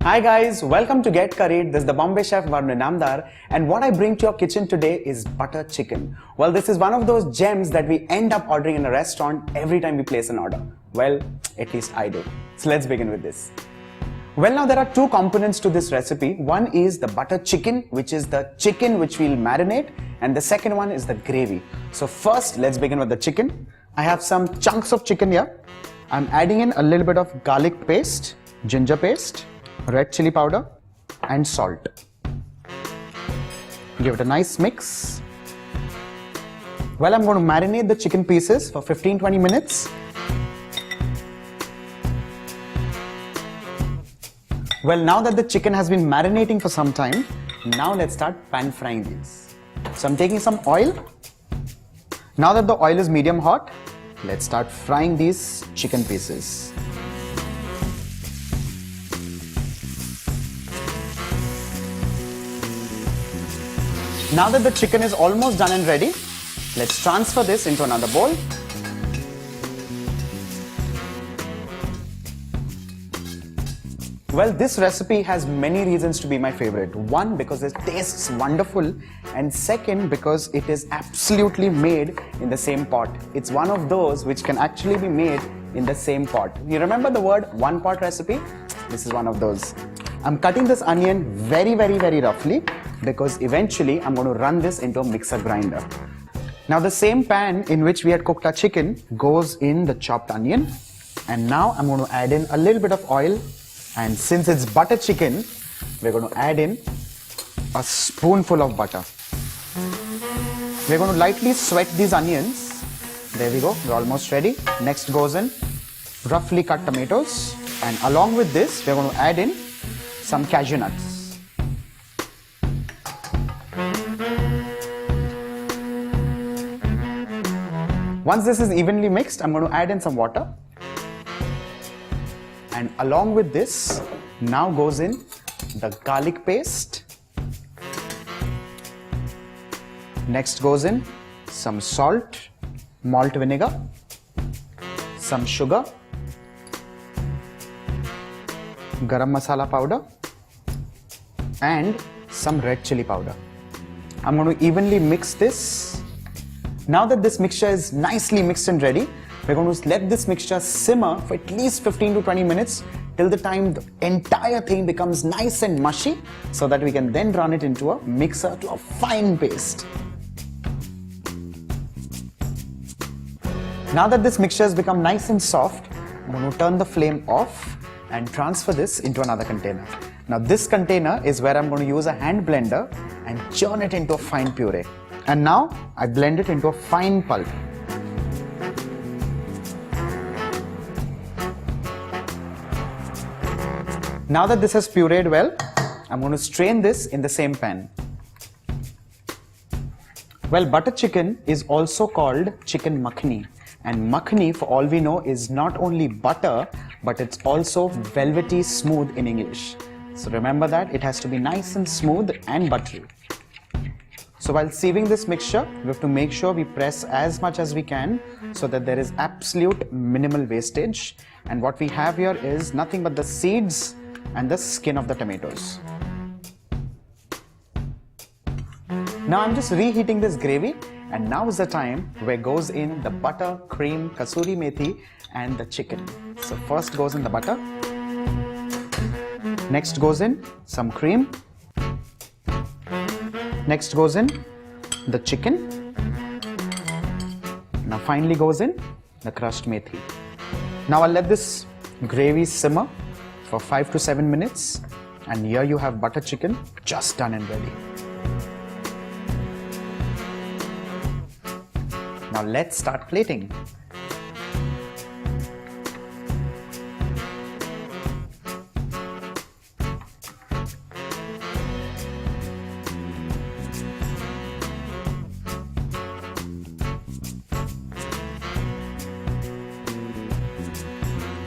Hi guys, welcome to Get Curried. This is the Bombay chef Varun Namdar, and what I bring to your kitchen today is butter chicken. Well, this is one of those gems that we end up ordering in a restaurant every time we place an order. Well, at least I do. So let's begin with this. Well, now there are two components to this recipe. One is the butter chicken, which is the chicken which we'll marinate, and the second one is the gravy. So first, let's begin with the chicken. I have some chunks of chicken here. I'm adding in a little bit of garlic paste, ginger paste, red chili powder and salt. Give it a nice mix. Well, I'm going to marinate the chicken pieces for 15-20 minutes. Well, now that the chicken has been marinating for some time, now let's start pan frying these. So I'm taking some oil. Now that the oil is medium hot, let's start frying these chicken pieces. Now that the chicken is almost done and ready, let's transfer this into another bowl. Well, this recipe has many reasons to be my favorite. One, because it tastes wonderful, and second, because it is absolutely made in the same pot. It's one of those which can actually be made in the same pot. You remember the word one pot recipe? This is one of those. I'm cutting this onion very roughly because eventually I'm going to run this into a mixer grinder. Now the same pan in which we had cooked our chicken goes in the chopped onion, and now I'm going to add in a little bit of oil, and since it's butter chicken, we're going to add in a spoonful of butter. We're going to lightly sweat these onions. There we go, we're almost ready. Next goes in roughly cut tomatoes, and along with this we're going to add in some cashew nuts. Once this is evenly mixed, I'm going to add in some water. And along with this, now goes in the garlic paste. Next goes in some salt, malt vinegar, some sugar, garam masala powder, and some red chili powder. I'm going to evenly mix this. Now that this mixture is nicely mixed and ready, we're going to let this mixture simmer for at least 15 to 20 minutes till the time the entire thing becomes nice and mushy, so that we can then run it into a mixer to a fine paste. Now that this mixture has become nice and soft, I'm going to turn the flame off and transfer this into another container. Now this container is where I'm going to use a hand blender and churn it into a fine puree. And now I blend it into a fine pulp. Now that this has pureed well, I'm going to strain this in the same pan. Well, butter chicken is also called chicken makhani. And makhani, for all we know, is not only butter, but it's also velvety smooth in English. So remember that it has to be nice and smooth and buttery. So while sieving this mixture, we have to make sure we press as much as we can so that there is absolute minimal wastage. And what we have here is nothing but the seeds and the skin of the tomatoes. Now I'm just reheating this gravy, and now is the time where goes in the butter, cream, kasuri methi and the chicken. So first goes in the butter. Next goes in some cream. Next goes in the chicken. Now finally goes in the crushed methi. Now I'll let this gravy simmer for 5 to 7 minutes, and here you have butter chicken just done and ready. Now let's start plating.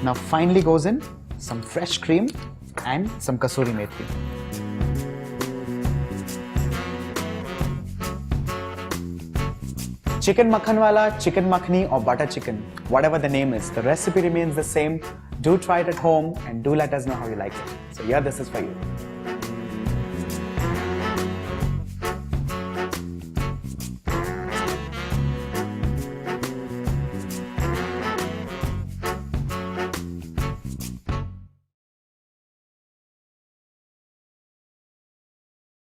Now finally goes in some fresh cream and some kasuri methi. Chicken makhanwala, chicken makhni or butter chicken, whatever the name is, the recipe remains the same. Do try it at home and do let us know how you like it. So here, this is for you.